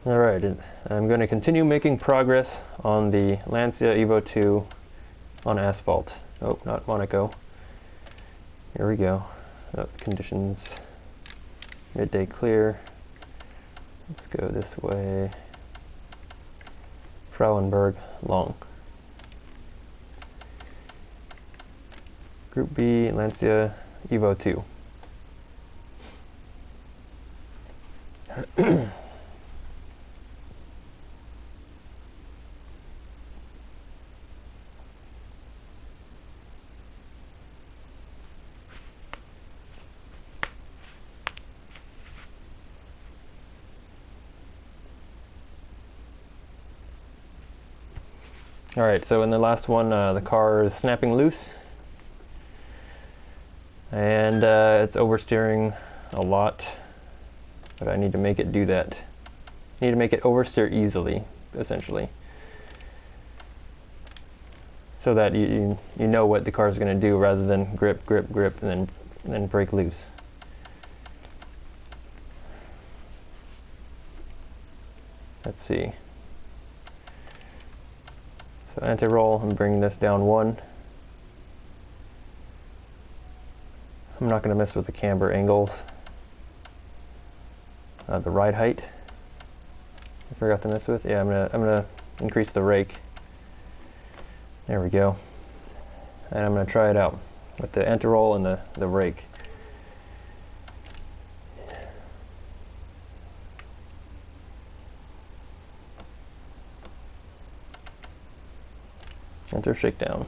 Alright, I'm going to continue making progress on the Lancia Evo 2 on asphalt. Oh, not Monaco. Here we go. Oh, conditions. Midday clear. Let's go this way. Frauenberg, long. Group B, Lancia Evo 2. Alright, so in the last one, the car is snapping loose. And it's oversteering a lot. But I need to make it do that. I need to make it oversteer easily, essentially. So that you know what the car is going to do rather than grip, grip, grip, and then break loose. Let's see. So anti-roll, I'm bringing this down 1. I'm not going to mess with the camber angles. The ride height, I forgot to mess with. Yeah, I'm gonna increase the rake. There we go. And I'm gonna try it out with the anti-roll and the rake. Enter shakedown.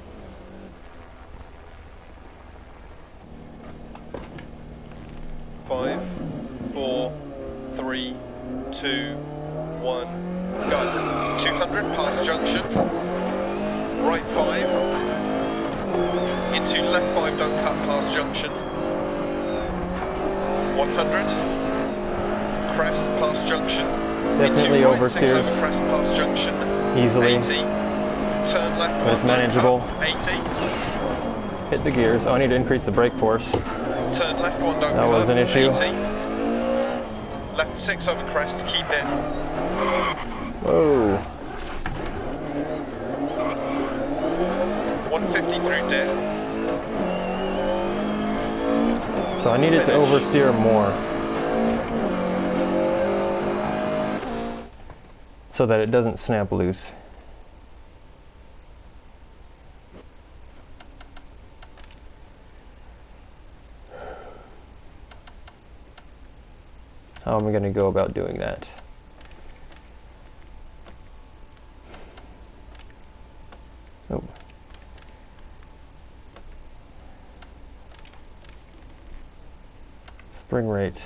Five, 4, 3, 2, 1, go. 200 past junction. Right 5. Into left 5, don't cut past junction. 100. Crest past junction. Definitely into right oversteers 6 over crest past junction. easily. 80. Turn left 1, It's manageable. cut, 80. Hit the gears. Oh, I need to increase the brake force. Turn left 1, don't That was an issue. 80. Left 6 over crest, keep in. Whoa. 150 through dip. So I needed to oversteer more. So that it doesn't snap loose. How am I going to go about doing that? Oh. Spring rate.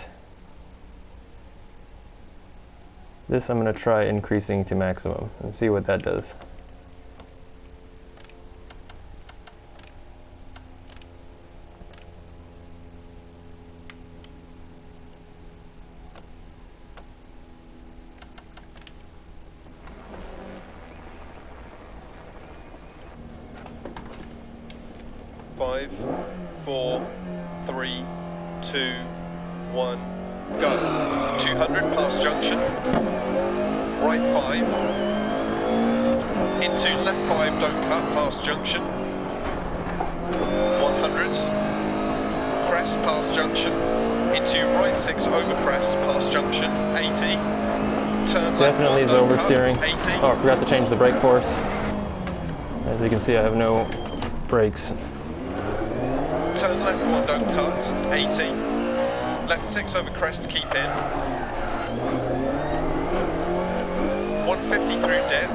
This I'm going to try increasing to maximum and see what that does. Five, 4, 3, 2, 1, go. 200 past junction. Right 5. Into left 5, don't cut past junction. 100. Crest past junction. Into right 6 over crest past junction. 80. Turn left Definitely 1, is don't oversteering. cut, 80. Oh, I forgot to change the brake force. As you can see, I have no brakes. Turn left 1, don't cut, 80. Left 6 over crest, keep in. 150 through dip.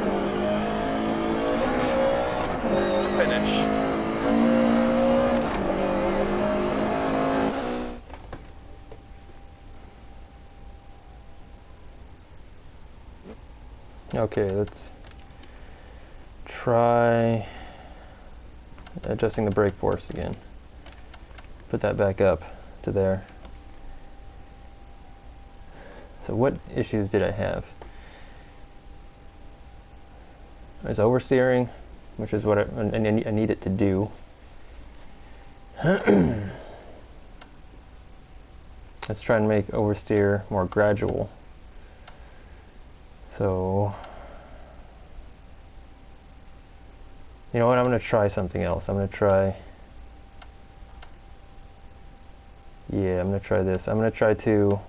Finish. Okay, let's try adjusting the brake force again. Put that back up to there. So what issues did I have? There's oversteering, which is what I need it to do. Let's try and make oversteer more gradual. So, you know what, I'm going to try something else. I'm going to try, yeah, I'm going to try this. I'm going to try to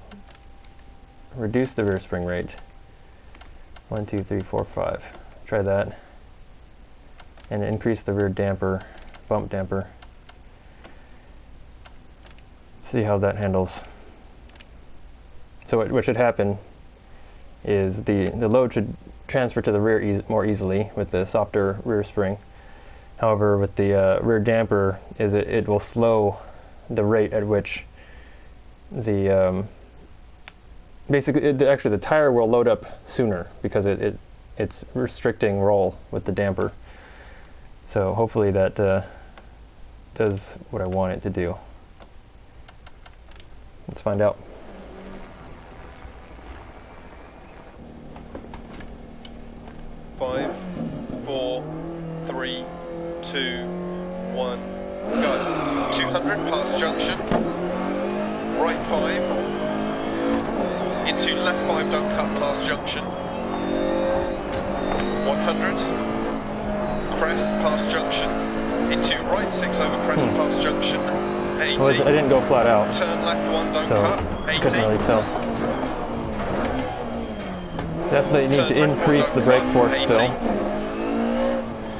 reduce the rear spring rate. 1, 2, 3, 4, 5. Try that. And increase the rear damper, bump damper. See how that handles. So what should happen is the load should transfer to the rear more easily with the softer rear spring. However, with the rear damper, it will slow the rate at which the actually the tire will load up sooner because it's restricting roll with the damper. So hopefully that does what I want it to do. Let's find out. Five, 4, 3, 2, 1, go. 200 past junction. Right 5. Into left 5, don't cut past junction. 100. Crest past junction. Into right 6 over crest past junction. 80. I didn't go flat out. Turn left 1, don't so cut. 80. Couldn't really tell. Definitely need to increase the brake force 80. still.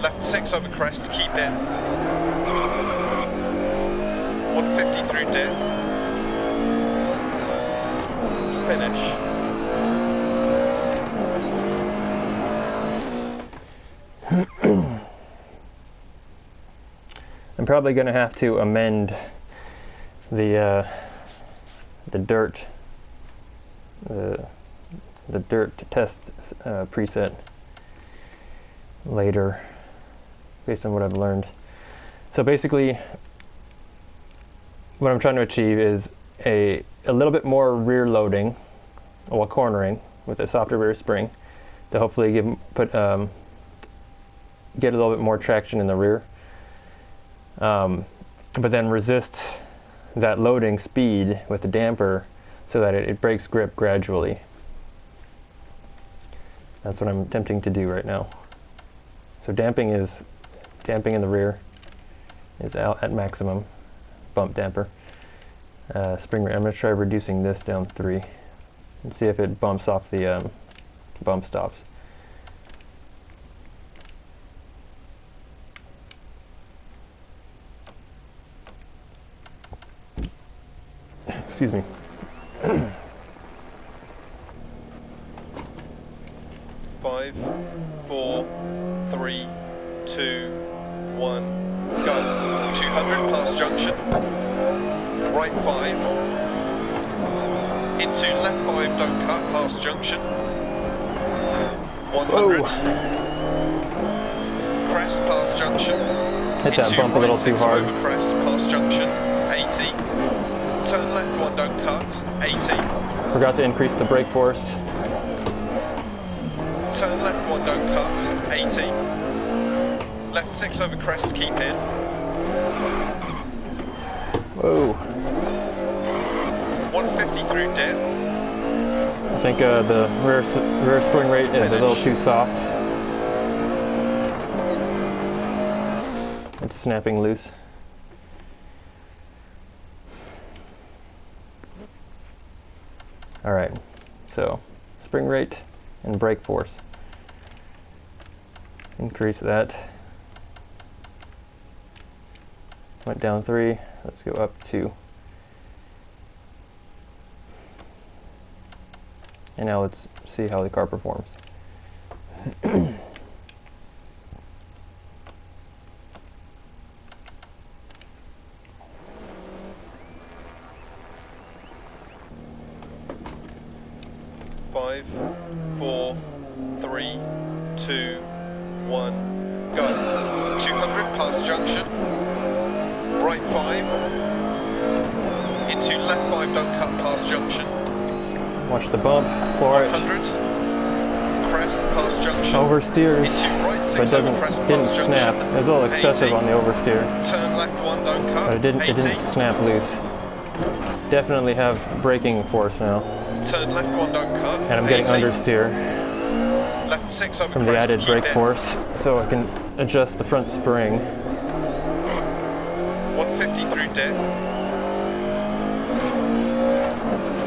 Left 6 over crest, keep in. 150 through dip. Finish. I'm probably going to have to amend the DiRT the DiRT test preset later, based on what I've learned. So basically, what I'm trying to achieve is a little bit more rear loading, while cornering with a softer rear spring, to hopefully get a little bit more traction in the rear, but then resist that loading speed with the damper so that it breaks grip gradually. That's what I'm attempting to do right now. So damping in the rear is out at maximum, bump damper. Spring rate, I'm going to try reducing this down 3 and see if it bumps off the bump stops. Excuse me. 5, 4, 3, 2, 1, go. 200 past junction. Right 5. Into left 5, don't cut past junction. 100. Whoa. Crest past junction. Hit that bump a little too hard. Over crest past junction. 80. Turn left 1, don't cut. 80. Forgot to increase the brake force. Turn left 1, don't cut. 80. Left 6 over crest, keep in. Whoa. 150 through dip. I think the rear spring rate is a little too soft. It's snapping loose. Alright, so spring rate and brake force. Increase that. Went down 3, let's go up 2. And now let's see how the car performs. 5, 4, 3, 2, 1, go. 200 past junction. Right 5. Into left 5, don't cut past junction. Watch the bump for it. 100. Crest past junction. Oversteers, Into right 6 but over crest didn't past snap. junction. It was a little excessive 80. on the oversteer, Turn left 1, don't cut. but it didn't 80. snap loose. Definitely have braking force now, Turn left 1, don't cut. and I'm getting 80. understeer. Left 6 over from the crest, added keep brake in. force, so I can adjust the front spring. 150 through dip.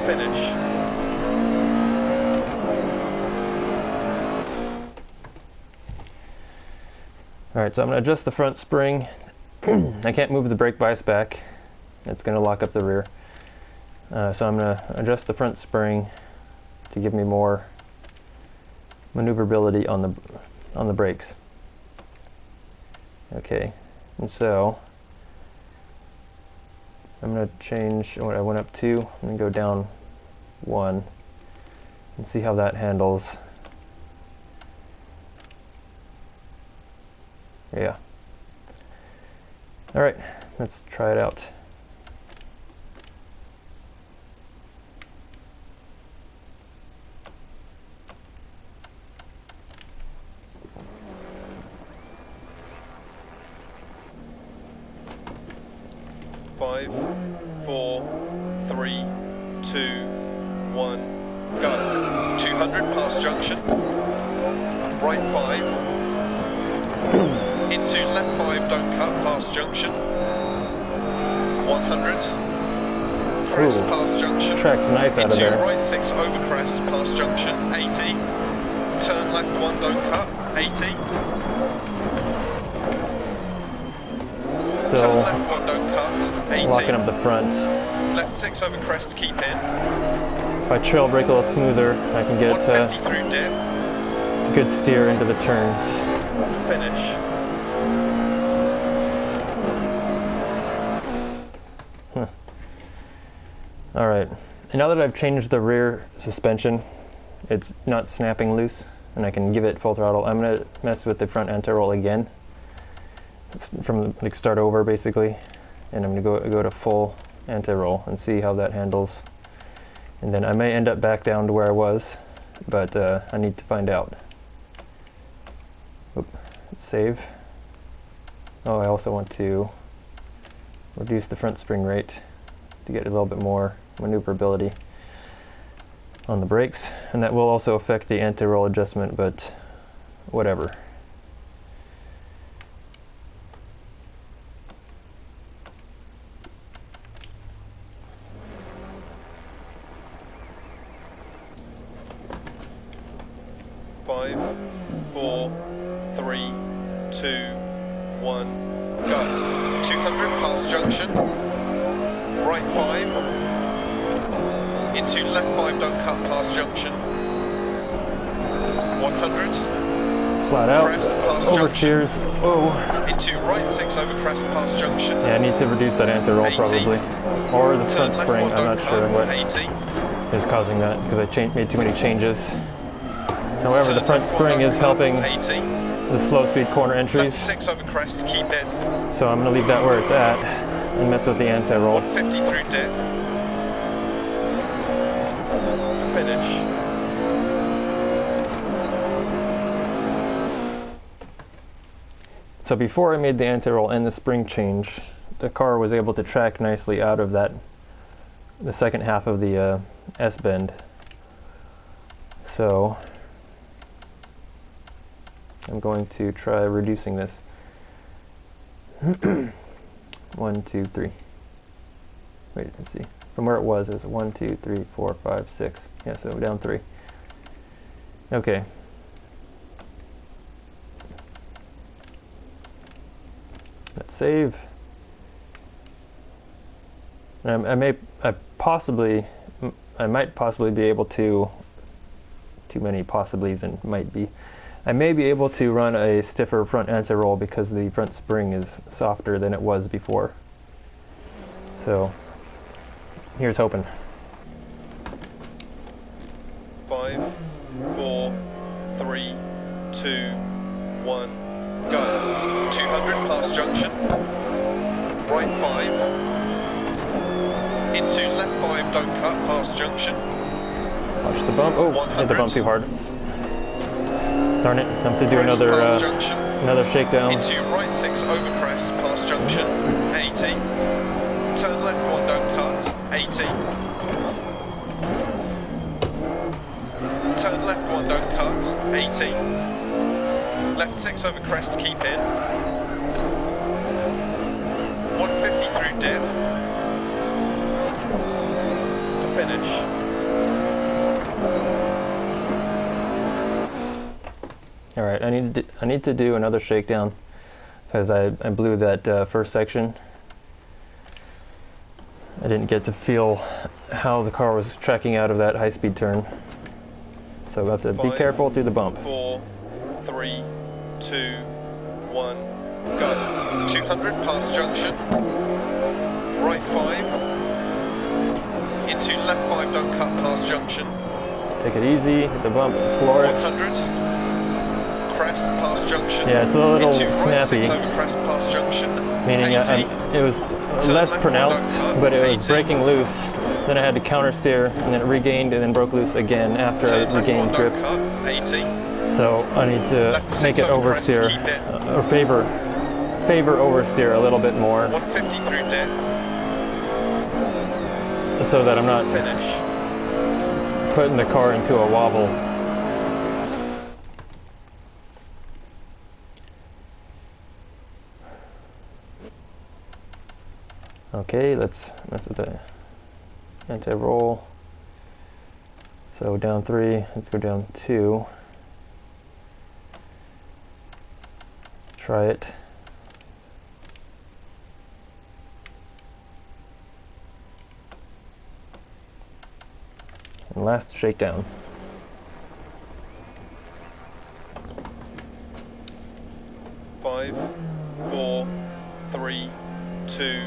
Finish. Alright, so I'm going to adjust the front spring. I can't move the brake bias back. It's going to lock up the rear. So I'm going to adjust the front spring to give me more maneuverability on the brakes. Okay, and so I'm going to change what I went up 2. I'm going to go down 1 and see how that handles. Yeah. Alright, let's try it out. Five, 4, 3, 2, 1, go. 200 past junction. Right 5. Into left 5, don't cut past junction. 100. Crest past junction. Track's nice out of Into there. right 6 over crest past junction. 80. Turn left 1, don't cut. 80. Still Turn left 1, don't cut. 80. locking up the front. Left 6 over crest, keep in. If I trail brake a little smoother, I can get 150 through dip. good steer into the turns. Finish. Alright, and now that I've changed the rear suspension, it's not snapping loose, and I can give it full throttle. I'm going to mess with the front anti-roll again, from like start over basically, and I'm going to go to full anti-roll and see how that handles. And then I may end up back down to where I was, but I need to find out. Oop, let's save. Oh, I also want to reduce the front spring rate to get a little bit more maneuverability on the brakes, and that will also affect the anti-roll adjustment, but whatever. Five, 4, 3, 2, 1, go. 200 past junction. Right 5. Into left 5, don't cut past junction. 100. Flat out. Crest past Oversteers. Whoa. Into right 6 over crest past junction. Yeah, I need to reduce that anti-roll 80. probably. Or the Turn front left spring, 1, I'm don't not sure cut. what 80. is causing that, because I made too many changes. However, the Turn front left 1, spring don't is cut. helping 80. the slow speed corner Left entries, 6 over crest, keep in. so I'm going to leave that where it's at and mess with the anti-roll. 150 through dip. Finish. So before I made the anti-roll and the spring change, the car was able to track nicely out of that, the second half of the S-bend. So I'm going to try reducing this. 1, 2, 3. Wait, let's see. From where it was 1, 2, 3, 4, 5, 6. Yeah, so down 3. Okay. Let's save. And I might possibly be able to. Too many possiblies and might be. I may be able to run a stiffer front anti-roll because the front spring is softer than it was before. So, here's hoping. 5, 4, 3, 2, 1, go. 200 past junction. Right 5. Into left 5, don't cut past junction. Watch the bump. Oh, 100. hit the bump too hard. Darn it, I have to do Crest another past junction. another shakedown. Into right 6 over crest past junction. 80. Turn left 1, don't cut. 80. Turn Turn left 1, don't cut, 80. Left 6 over crest, keep in. 150 through dip. To finish. Alright, I need to do another shakedown because I blew that first section. I didn't get to feel how the car was tracking out of that high-speed turn. So we have to be careful through the bump. 4, 3, 2, 1, go. 200 past junction. Right 5. Into left 5, don't cut past junction. Take it easy, hit the bump, floor it. 100. Crest past junction. Yeah, it's a little into snappy. Right 6 over crest past junction. Meaning it was less pronounced, but it was breaking loose. Then I had to counter steer, and then it regained and then broke loose again after I regained grip. 80. So I need to make it oversteer, or favor oversteer a little bit more, 150 through dip. so that I'm not Finish. putting the car into a wobble. Okay, let's mess with the anti-roll. So down 3, let's go down 2. Try it. And last shakedown. Five, 4, 3, 2,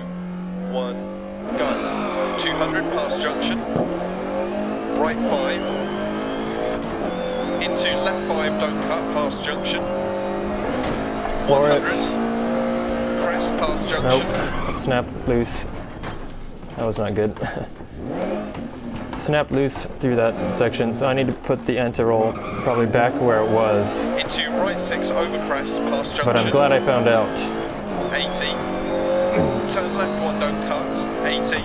1, go. 200 past junction. Right 5. Into left 5, don't cut past junction. 100. Crest past junction. Nope. Snapped loose. That was not good. Snapped loose through that section, so I need to put the anti-roll probably back where it was. Into right 6 over crest past junction. But I'm glad I found out. 80. Turn left 1, don't cut. 80.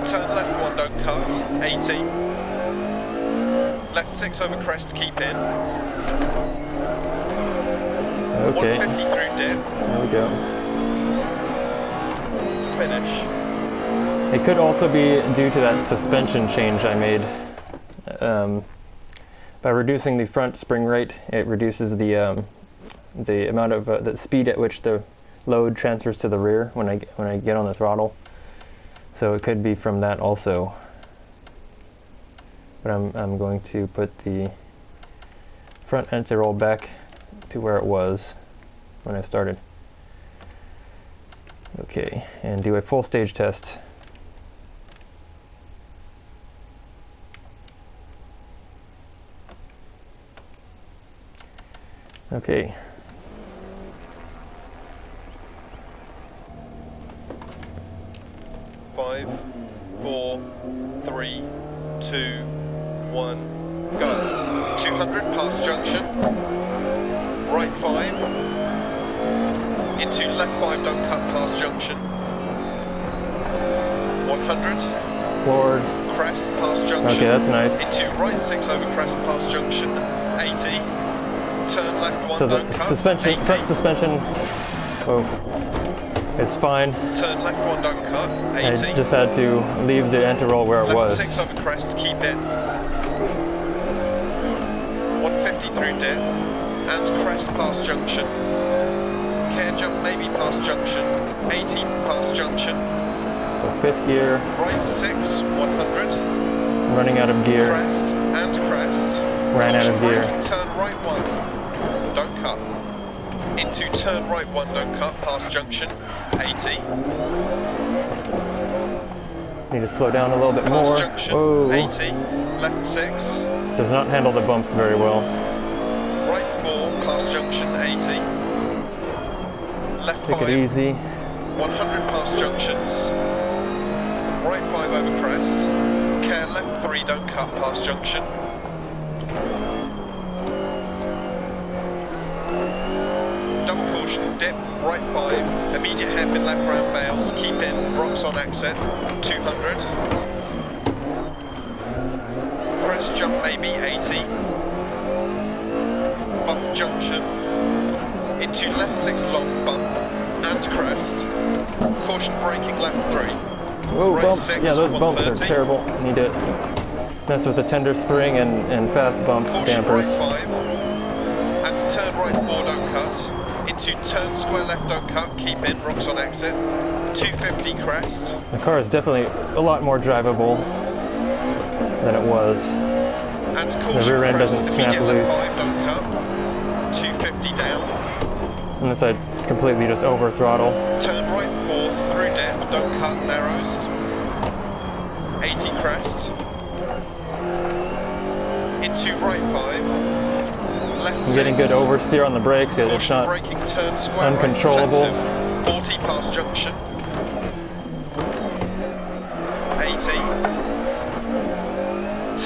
Turn left 1, don't cut. 80. Left 6 over crest, keep in. Okay. 150 through dip. There we go. Finish. It could also be due to that suspension change I made. By reducing the front spring rate, it reduces the amount of the speed at which the load transfers to the rear when I get on the throttle. So it could be from that also. But I'm going to put the front anti-roll back to where it was when I started. Okay, and do a full stage test. Okay. Five, 4, 3, 2, 1, go. 200 past junction. Right 5. Into left 5, don't cut past junction. 100. Forward. Crest past junction. Okay, that's nice. Into right 6 over crest past junction. 80. Turn left 1, So the don't cut. suspension, 80. front suspension, it's fine. Turn left 1, don't cut. 80. I just had to leave the anti-roll where it Left was. 6 over crest, keep in. 150 through dip. And crest past junction. Care jump maybe past junction. 80 past junction. So 5th gear, Right 6, 100. running out of gear, Crest and crest. ran out of Caution gear. braking, turn right 1. Don't cut. Into turn right 1, don't cut past junction. 80. Need to slow down a little bit Past more. junction. Whoa. 80. Left 6. Does not handle the bumps very well. Right 4, past junction. 80. Left Take 5. it easy. 100 past junctions. Right 5 over crest. Care left 3, don't cut past junction. Double caution, dip, right 5. Immediate hairpin left round bails. Keep in, rocks on exit. 200. crest, jump maybe 80. Bump junction. Into left 6 long bump and crest. Caution braking left 3. Whoa, Right bumps. 6, Yeah, those bumps are 130. terrible. Need to mess with the tender spring and fast bump Caution dampers. right 5. And turn right 4, don't cut. Into turn square left, don't cut. Keep in, rocks on exit. 250 crest. The car is definitely a lot more drivable than it was. And caution The rear end crest, doesn't snap immediate left loose. 5, don't cut. 250 down. Unless I completely just over throttle. Turn right 4 through dip, don't cut, narrows. 80 crest. Into right 5. Left I'm 6. getting good oversteer on the brakes. It's Caution not braking, turn square uncontrollable. right centre. 40 past junction. 80.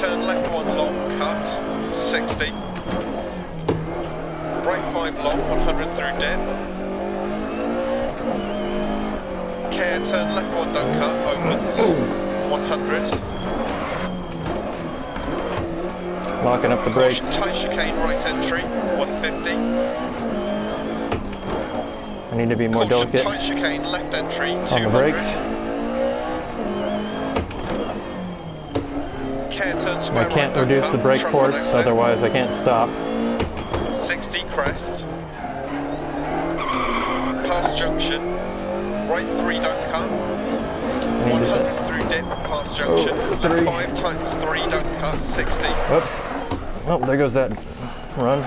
Turn left 1 long, cut. 60. Right 5 long, 100 through dip. Care, turn left 1 don't cut, opens. 100. Locking up the brakes. Caution, tight chicane, right entry, 150. I need to be more Caution, delicate tight chicane, left entry, 200. on the brakes. Care, turn I square can't right, don't reduce cut, the brake trunk on force, exit. otherwise I can't stop. 60 crest. Past junction. Right 3 don't cut. I need 100 to, through dip, past junction. it's a Left 3. 5 times 3 don't cut, 60. whoops. Oh, there goes that run.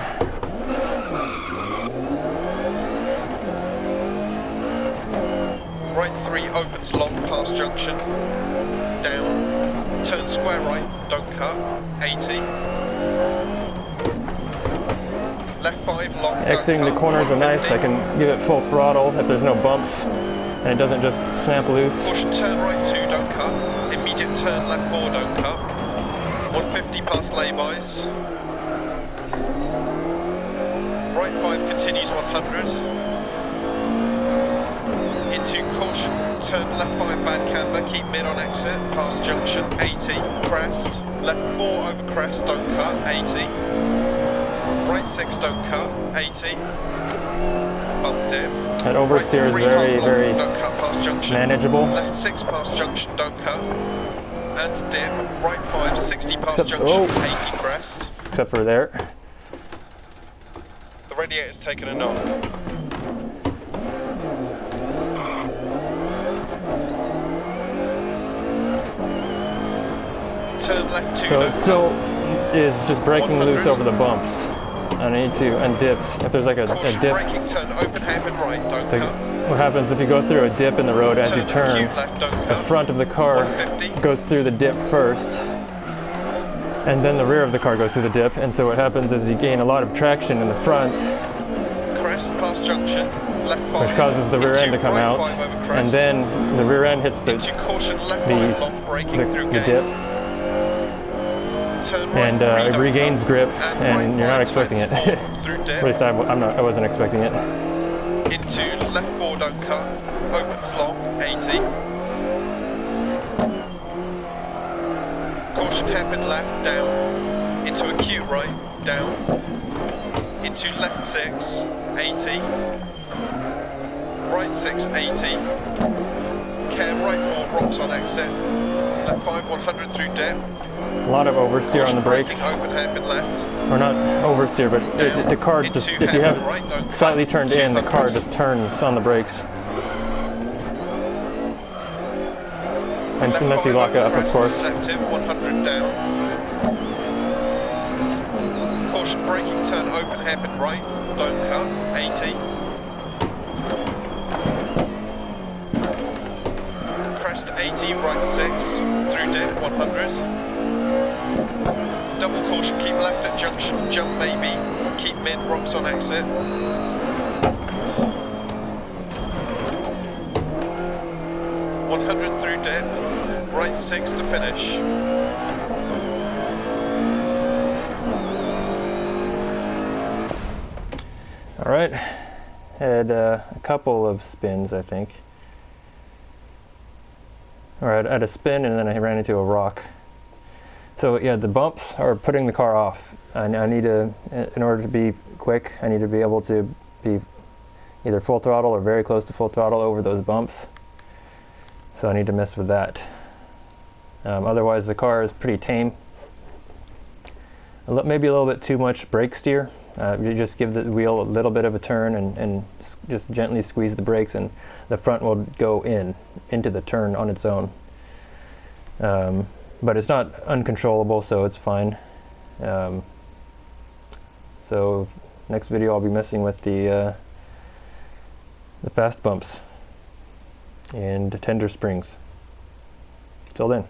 Right 3 opens long, past junction. Down. Turn square right, don't cut, 80. Left 5 long, Exiting don't the cut, corners are nice. I 150. can give it full throttle if there's no bumps and it doesn't just snap loose. Caution, turn right 2, don't cut. Immediate turn left 4, don't cut. 150 past laybys. Right 5 continues 100. Into caution, turn left 5 bad camber, keep mid on exit, past junction, 80, crest. Left 4 over crest, don't cut, 80. Right 6 don't cut, 80. Bump dip. That oversteer is very, very don't cut past junction. manageable. Left 6 past junction, don't cut. And dip. Right 5, 60 past Except- junction, oh. 80 crest. Except for there. The radiator's taken a knock. Turn left 2, So don't it still is just breaking 100. loose over the bumps. I need to, and dips. If there's like a Caution, dip, braking, turn open hairpin right, don't like, cut. what happens if you go through a dip in the road as you turn? acute left, don't The cut. front of the car 150. goes through the dip first, and then the rear of the car goes through the dip. And so what happens is you gain a lot of traction in the front, Crest past junction, left 5. which causes the rear end to come right out, 5 over crest. and then the rear end hits Into caution, left the 5 long, braking through the gate. dip, Turn right and 3, it don't regains cut. grip, And and right you're not 5 expecting it. times 4 through dip. At least I wasn't expecting it. Into left 4, don't cut. Opens long, 80. Caution, hairpin left, down. Into acute right, down. Into left 6, 80. Right 6, 80. Care right 4, rocks on exit. Left 5, 100 through dip. A lot of oversteer on the brakes, Braking, open hairpin left. or not oversteer, but the car Into just, if you have hairpin right, don't it slightly cut. turned in, the car 200. just turns on the brakes. And Left unless you 5 lock over up, of crest, course. deceptive, 100 down. Caution, braking, turn open, hairpin right, don't cut, 80. Crest 80, right 6, through dip, 100. Double caution, keep left at junction, jump maybe, keep mid, rocks on exit. .100 through dip, right 6 to finish. All right, had a couple of spins, I think. All right, I had a spin and then I ran into a rock. So yeah, the bumps are putting the car off. I need to, in order to be quick, I need to be able to be either full throttle or very close to full throttle over those bumps. So I need to mess with that. Otherwise the car is pretty tame. Maybe a little bit too much brake steer. You just give the wheel a little bit of a turn and just gently squeeze the brakes, and the front will go into the turn on its own. But it's not uncontrollable, so it's fine. So next video I'll be messing with the fast bumps and tender springs. Till then.